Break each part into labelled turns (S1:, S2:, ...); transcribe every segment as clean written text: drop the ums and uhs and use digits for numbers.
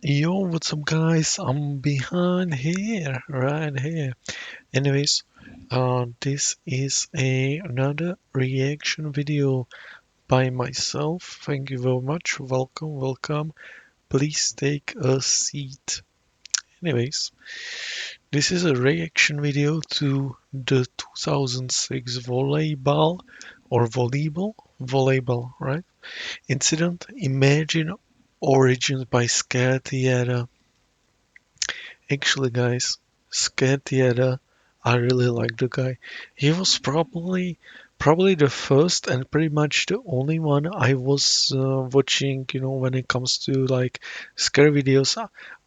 S1: Yo, what's up, guys? I'm behind here, right here. Anyways, this is another reaction video by myself. Thank you very much. Welcome, welcome. Please take a seat. Anyways, this is a reaction video to the 2006 volleyball, right? Incident. Imagine origins by Scared Theater. Actually, guys, Scared Theater, I really like the guy. He was probably the first and pretty much the only one I was watching, when it comes to like scare videos.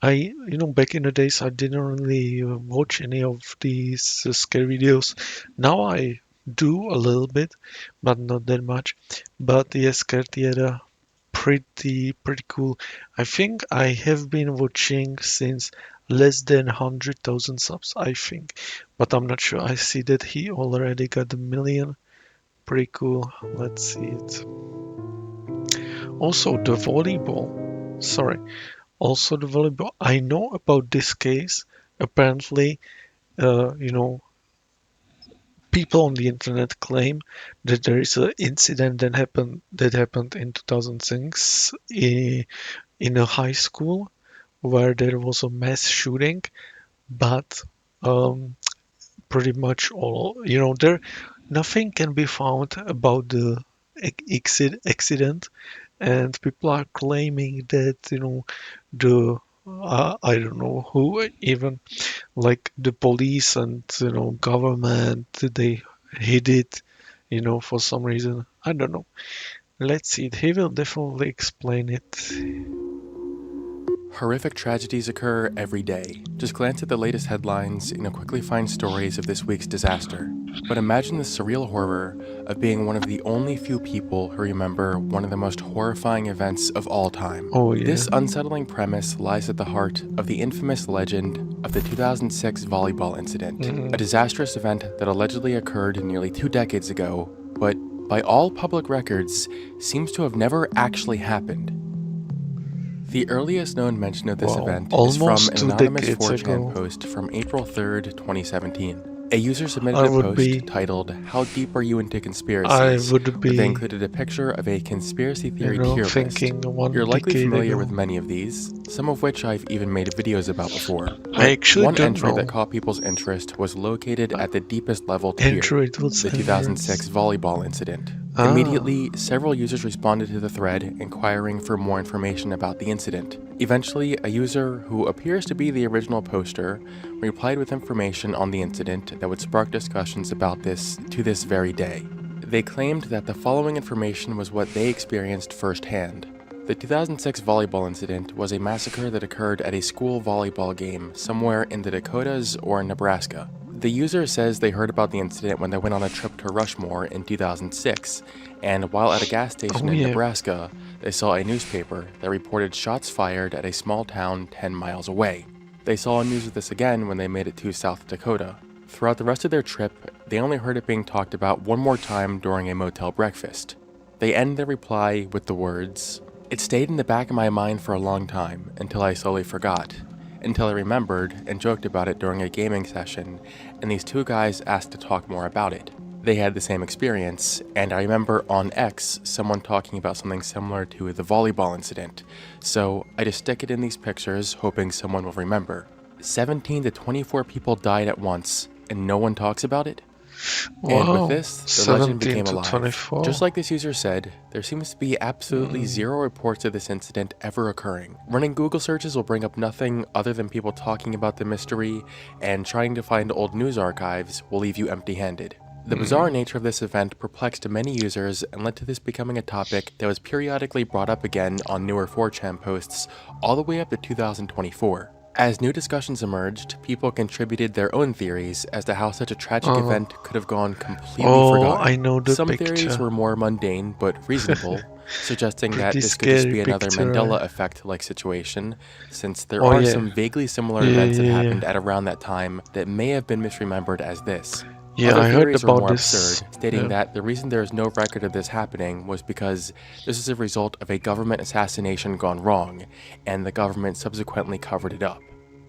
S1: Back in the days, I didn't really watch any of these scare videos. Now I do a little bit, but not that much. But yes, Scared Theater, pretty cool. I think I have been watching since less than 100,000 subs, I think, but I'm not sure. I see that he already got a million. Pretty cool. Let's see it. Also the volleyball. Sorry. Also the volleyball. I know about this case. Apparently, uh, you know, people on the internet claim that there is an incident that happened in 2006 in a high school where there was a mass shooting, but um, pretty much all, there nothing can be found about the accident, and people are claiming that the I don't know who, even like the police and government, they hid it, for some reason. I don't know. Let's see. He will definitely explain it.
S2: Horrific tragedies occur every day. Just glance at the latest headlines and you'll quickly find stories of this week's disaster. But imagine the surreal horror of being one of the only few people who remember one of the most horrifying events of all time.
S1: Oh yeah.
S2: This unsettling premise lies at the heart of the infamous legend of the 2006 volleyball incident, a disastrous event that allegedly occurred nearly 2 decades ago, but by all public records, seems to have never actually happened. The earliest known mention of this
S1: Wow,
S2: event is from
S1: almost
S2: an
S1: 2
S2: anonymous
S1: decades
S2: 4chan
S1: ago.
S2: post from April 3rd, 2017. A user submitted
S1: I
S2: a
S1: would
S2: post
S1: be
S2: titled, "How deep are you into
S1: I
S2: conspiracies?"
S1: would
S2: where they
S1: be,
S2: included a picture of a conspiracy theory tier list.
S1: thinking one
S2: You're likely
S1: decade
S2: familiar
S1: ago.
S2: with many of these, some of which I've even made videos about before.
S1: I
S2: But
S1: actually
S2: one
S1: don't
S2: entry that
S1: know.
S2: caught people's interest was located at the deepest level tier,
S1: Android was
S2: the 2006 volleyball incident. Immediately, several users responded to the thread inquiring for more information about the incident. Eventually, a user who appears to be the original poster replied with information on the incident that would spark discussions about this to this very day. They claimed that the following information was what they experienced firsthand. The 2006 volleyball incident was a massacre that occurred at a school volleyball game somewhere in the Dakotas or Nebraska. The user says they heard about the incident when they went on a trip to Rushmore in 2006, and while at a gas station in Nebraska, they saw a newspaper that reported shots fired at a small town 10 miles away. They saw news of this again when they made it to South Dakota. Throughout the rest of their trip, they only heard it being talked about one more time during a motel breakfast. They end their reply with the words, "It stayed in the back of my mind for a long time, until I slowly forgot. Until I remembered and joked about it during a gaming session, and these two guys asked to talk more about it. They had the same experience, and I remember on X someone talking about something similar to the volleyball incident, so I just stick it in these pictures hoping someone will remember. 17 to 24 people died at once, and no one talks about it?" And with this, the legend became alive.
S1: 24.
S2: Just like this user said, there seems to be absolutely zero reports of this incident ever occurring. Running Google searches will bring up nothing other than people talking about the mystery, and trying to find old news archives will leave you empty-handed. The bizarre nature of this event perplexed many users and led to this becoming a topic that was periodically brought up again on newer 4chan posts all the way up to 2024. As new discussions emerged, people contributed their own theories as to how such a tragic event could have gone completely forgotten.
S1: I know the
S2: Some
S1: picture.
S2: theories were more mundane but reasonable, suggesting that
S1: Pretty
S2: this could just be
S1: scary
S2: another
S1: picture.
S2: Mandela effect-like situation, since there are some vaguely similar events that happened at around that time that may have been misremembered as this.
S1: Yeah,
S2: Other
S1: I heard
S2: theories were
S1: about
S2: more
S1: this.
S2: absurd, stating
S1: Yeah.
S2: that the reason there is no record of this happening was because this is a result of a government assassination gone wrong, and the government subsequently covered it up.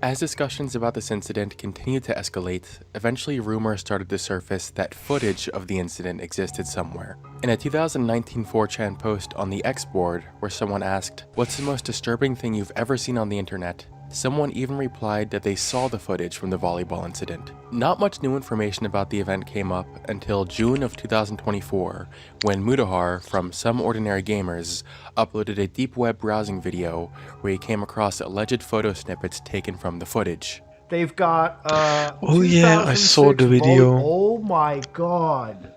S2: As discussions about this incident continued to escalate, eventually rumors started to surface that footage of the incident existed somewhere. In a 2019 4chan post on the X board, where someone asked, "What's the most disturbing thing you've ever seen on the internet?" someone even replied that they saw the footage from the volleyball incident. Not much new information about the event came up until June of 2024, when Mudahar from Some Ordinary Gamers uploaded a deep web browsing video where he came across alleged photo snippets taken from the footage.
S3: They've got
S1: Oh yeah, I saw the video.
S3: Oh my god.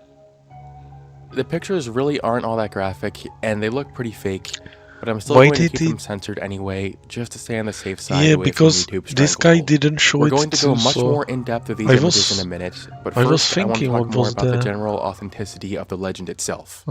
S2: The pictures really aren't all that graphic, and they look pretty fake, but I'm still
S1: Why
S2: going to
S1: did
S2: keep
S1: he?
S2: them censored anyway, just to stay on the safe side
S1: Yeah,
S2: away from
S1: because
S2: YouTube
S1: this guy
S2: stranglehold.
S1: didn't show
S2: We're
S1: it
S2: going to go
S1: too,
S2: much
S1: so
S2: more in depth of these
S1: I
S2: images in
S1: was
S2: a minute, but
S1: I was
S2: first I want to
S1: thinking
S2: talk
S1: what
S2: more
S1: was
S2: about the
S1: the
S2: general authenticity of the legend itself.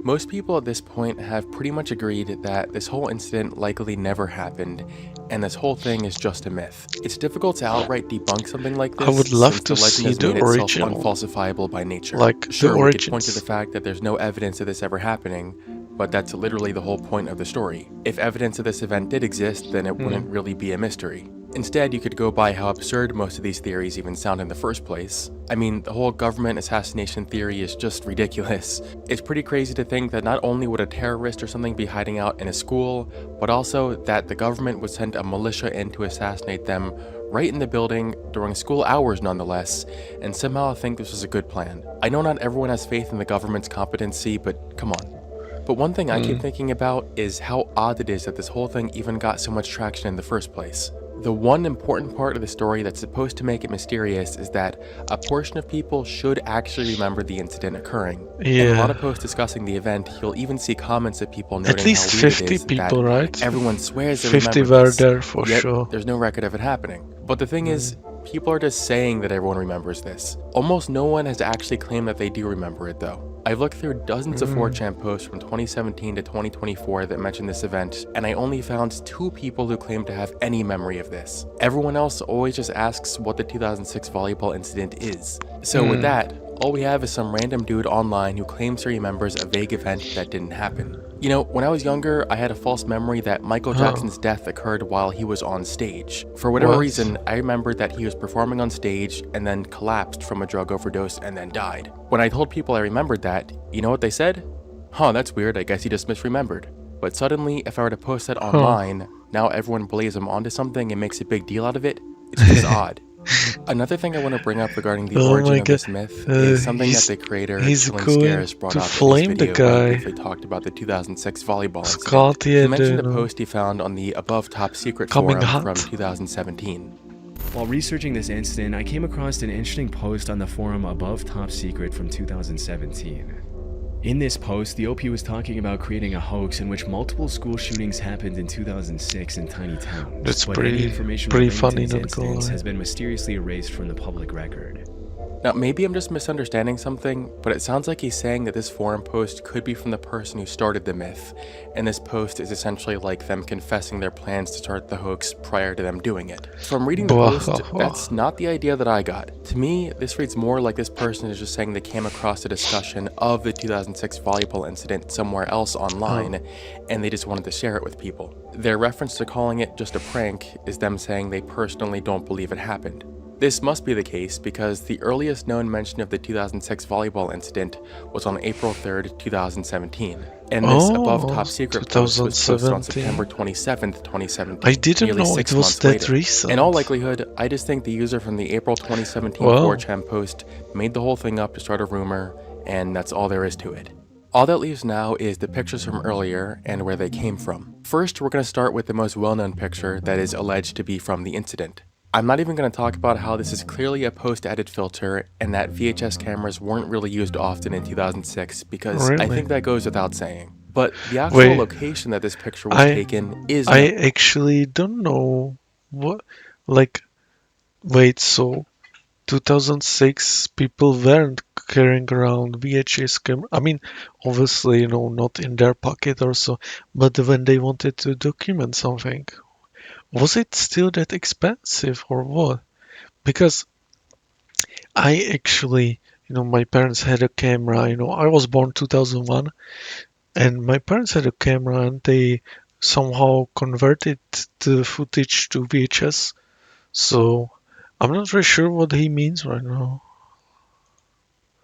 S2: Most people at this point have pretty much agreed that this whole incident likely never happened, and this whole thing is just a myth. It's difficult to outright debunk something like
S1: I
S2: this,
S1: would love
S2: since
S1: to
S2: the legend
S1: see
S2: has
S1: the
S2: made itself
S1: original,
S2: unfalsifiable by nature.
S1: like the
S2: Sure, we could point to the
S1: origins.
S2: fact that there's no evidence of this ever happening, but that's literally the whole point of the story. If evidence of this event did exist, then it wouldn't really be a mystery. Instead, you could go by how absurd most of these theories even sound in the first place. I mean, the whole government assassination theory is just ridiculous. It's pretty crazy to think that not only would a terrorist or something be hiding out in a school, but also that the government would send a militia in to assassinate them right in the building during school hours nonetheless, and somehow think this was a good plan. I know not everyone has faith in the government's competency, but come on. But one thing I keep thinking about is how odd it is that this whole thing even got so much traction in the first place. The one important part of the story that's supposed to make it mysterious is that a portion of people should actually remember the incident occurring. In a lot of
S1: Yeah,
S2: posts discussing the event, you'll even see comments of people
S1: at
S2: noting how
S1: least
S2: weird it
S1: 50
S2: is
S1: people,
S2: that
S1: right?
S2: everyone swears they
S1: 50
S2: remember
S1: were
S2: this,
S1: there for
S2: yet
S1: sure.
S2: there's no record of it happening. But the thing is, people are just saying that everyone remembers this. Almost no one has actually claimed that they do remember it though. I've looked through dozens of 4chan posts from 2017 to 2024 that mention this event, and I only found 2 people who claim to have any memory of this. Everyone else always just asks what the 2006 volleyball incident is. So with that, all we have is some random dude online who claims he remembers a vague event that didn't happen. You know, when I was younger, I had a false memory that Michael Jackson's death occurred while he was on stage. For whatever
S1: What?
S2: reason, I remembered that he was performing on stage and then collapsed from a drug overdose and then died. When I told people I remembered that, you know what they said? Huh, that's weird, I guess he just misremembered. But suddenly, if I were to post that online, now everyone believes I'm onto something and makes a big deal out of it. It's just odd. Another thing I want to bring up regarding the
S1: Oh
S2: origin
S1: my
S2: of
S1: god,
S2: this myth is something that
S1: he's
S2: the creator
S1: he's
S2: Chilling
S1: going
S2: Scares brought
S1: to
S2: up in his
S1: flame the
S2: video when he
S1: guy.
S2: briefly talked about the 2006 volleyball incident.
S1: Scott,
S2: He
S1: yeah,
S2: mentioned a
S1: the
S2: post he found on the Above Top Secret
S1: coming
S2: forum
S1: hot.
S2: from 2017.
S4: While researching this incident, I came across an interesting post on the forum Above Top Secret from 2017. In this post, the OP was talking about creating a hoax in which multiple school shootings happened in 2006 in tiny towns.
S1: That's
S4: but any
S1: pretty
S4: information relating
S1: funny,
S4: to these
S1: not gonna
S4: incidents
S1: lie.
S4: has been mysteriously erased from the public record.
S2: Now, maybe I'm just misunderstanding something, but it sounds like he's saying that this forum post could be from the person who started the myth, and this post is essentially like them confessing their plans to start the hoax prior to them doing it. From reading the post, that's not the idea that I got. To me, this reads more like this person is just saying they came across a discussion of the 2006 volleyball incident somewhere else online, and they just wanted to share it with people. Their reference to calling it just a prank is them saying they personally don't believe it happened. This must be the case because the earliest known mention of the 2006 volleyball incident was on April 3rd, 2017. And this Above Top Secret post was posted on September 27th, 2017.
S1: I didn't
S2: nearly
S1: know
S2: 6
S1: it was
S2: months
S1: that
S2: later.
S1: recent.
S2: In all likelihood, I just think the user from the April 2017
S1: Wow.
S2: 4chan post made the whole thing up to start a rumor, and that's all there is to it. All that leaves now is the pictures from earlier and where they came from. First, we're going to start with the most well-known picture that is alleged to be from the incident. I'm not even going to talk about how this is clearly a post-edit filter and that VHS cameras weren't really used often in 2006 because I think that goes without saying. But the actual location that this picture was taken is...
S1: I actually don't know what, like, wait, so 2006 people weren't carrying around VHS camera. I mean, obviously, not in their pocket or so, but when they wanted to document something, was it still that expensive or what? because I actually, my parents had a camera. I was born 2001, and my parents had a camera, and they somehow converted the footage to VHS. So I'm not very sure what he means right now.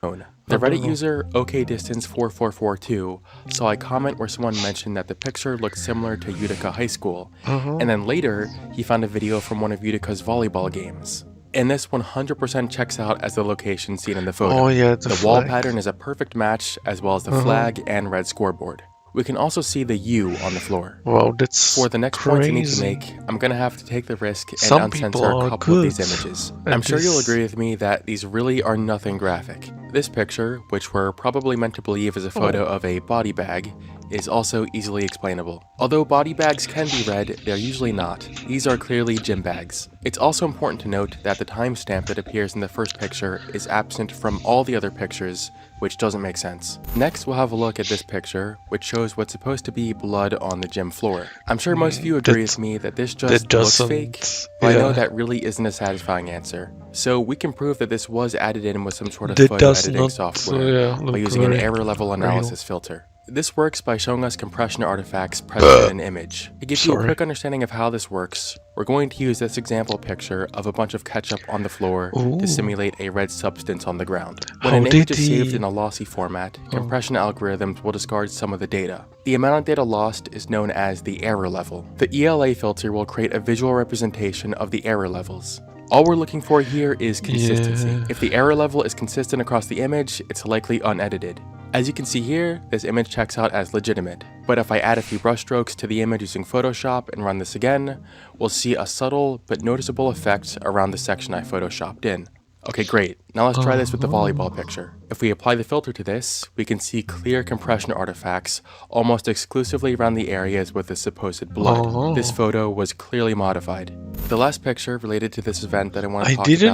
S2: The
S1: I don't
S2: Reddit
S1: know.
S2: user OKDistance4442 saw a comment where someone mentioned that the picture looked similar to Utica High School, and then later he found a video from one of Utica's volleyball games. And this 100% checks out as the location seen in the photo.
S1: Oh yeah, the
S2: wall
S1: flag.
S2: pattern is a perfect match, as well as the flag and red scoreboard. We can also see the U on the floor.
S1: Wow, that's
S2: For the next points I need to
S1: crazy.
S2: make, I'm gonna have to take the risk and
S1: Some people
S2: uncensor a
S1: are
S2: couple of these
S1: good
S2: images.
S1: at
S2: I'm sure you'll
S1: this.
S2: agree with me that these really are nothing graphic. This picture, which we're probably meant to believe is a photo of a body bag, is also easily explainable. Although body bags can be read, they're usually not. These are clearly gym bags. It's also important to note that the timestamp that appears in the first picture is absent from all the other pictures, which doesn't make sense. Next, we'll have a look at this picture, which shows what's supposed to be blood on the gym floor. I'm sure most of you agree with me that this just looks fake, but I know that really isn't a satisfying answer. So we can prove that this was added in with some sort of photo editing software by using an error level analysis filter. This works by showing us compression artifacts present in an image. To give you a quick understanding of how this works, we're going to use this example picture of a bunch of ketchup on the floor to simulate a red substance on the ground. When an image is saved in a lossy format, compression algorithms will discard some of the data. The amount of data lost is known as the error level. The ELA filter will create a visual representation of the error levels. All we're looking for here is consistency. If the error level is consistent across the image, it's likely unedited. As you can see here, this image checks out as legitimate, but if I add a few brushstrokes to the image using Photoshop and run this again, we'll see a subtle but noticeable effect around the section I photoshopped in. Okay, great. Now let's try this with the volleyball picture. If we apply the filter to this, we can see clear compression artifacts almost exclusively around the areas with the supposed blood. This photo was clearly modified. The last picture related to this event that I want to talk about is this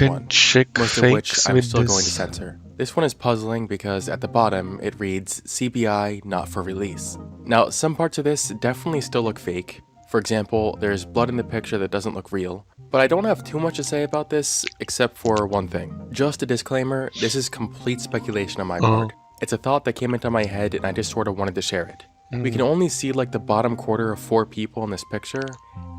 S2: one, most of which I'm still going to censor. This one is puzzling because at the bottom it reads CBI not for release. Now some parts of this definitely still look fake. For example, there's blood in the picture that doesn't look real. But I don't have too much to say about this except for one thing. Just a disclaimer, this is complete speculation on my part. It's a thought that came into my head and I just sort of wanted to share it. We can only see like the bottom quarter of 4 people in this picture,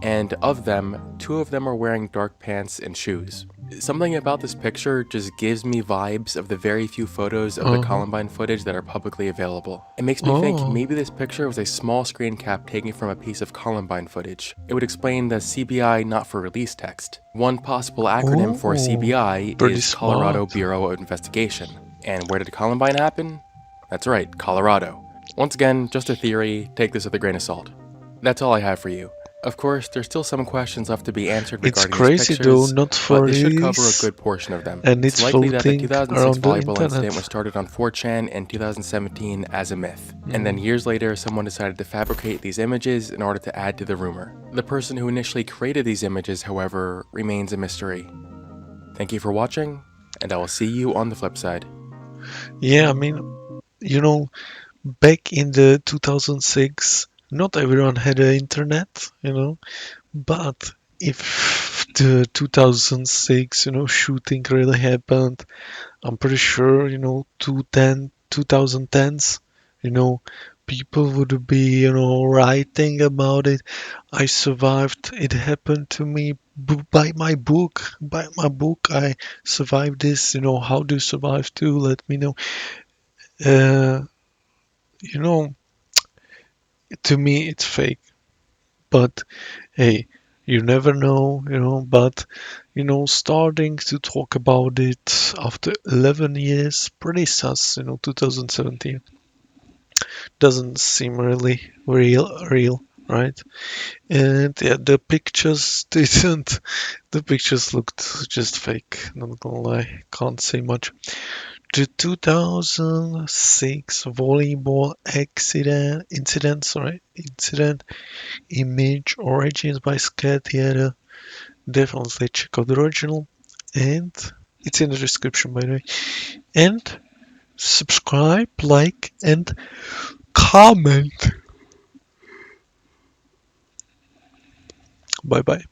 S2: and of them, 2 of them are wearing dark pants and shoes. Something about this picture just gives me vibes of the very few photos of the Columbine footage that are publicly available. It makes me think maybe this picture was a small screen cap taken from a piece of Columbine footage. It would explain the CBI not for release text. One possible acronym for CBI is Colorado Bureau of Investigation. And where did Columbine happen? That's right, Colorado. Once again, just a theory, take this with a grain of salt. That's all I have for you. Of course, there's still some questions left to be answered regarding these pictures, but this should cover a good portion of them.
S1: And
S2: it's likely that the 2006 volleyball
S1: internet.
S2: incident was started on 4chan in 2017 as a myth, and then years later someone decided to fabricate these images in order to add to the rumor. The person who initially created these images, however, remains a mystery. Thank you for watching, and I will see you on the flip side.
S1: Yeah, I mean, back in the 2006, not everyone had an internet, but if the 2006, shooting really happened, I'm pretty sure, 2010s, people would be, writing about it. I survived. It happened to me by my book. I survived this. How do you survive too? Let me know. You know, to me, it's fake. But hey, you never know, but starting to talk about it after 11 years, pretty sus, 2017 doesn't seem really real, right? And yeah, the pictures looked just fake, not gonna lie, can't say much. The 2006 volleyball incident image origins by Scat Theater. Definitely check out the original, and it's in the description, by the way. And subscribe, like, and comment. Bye bye.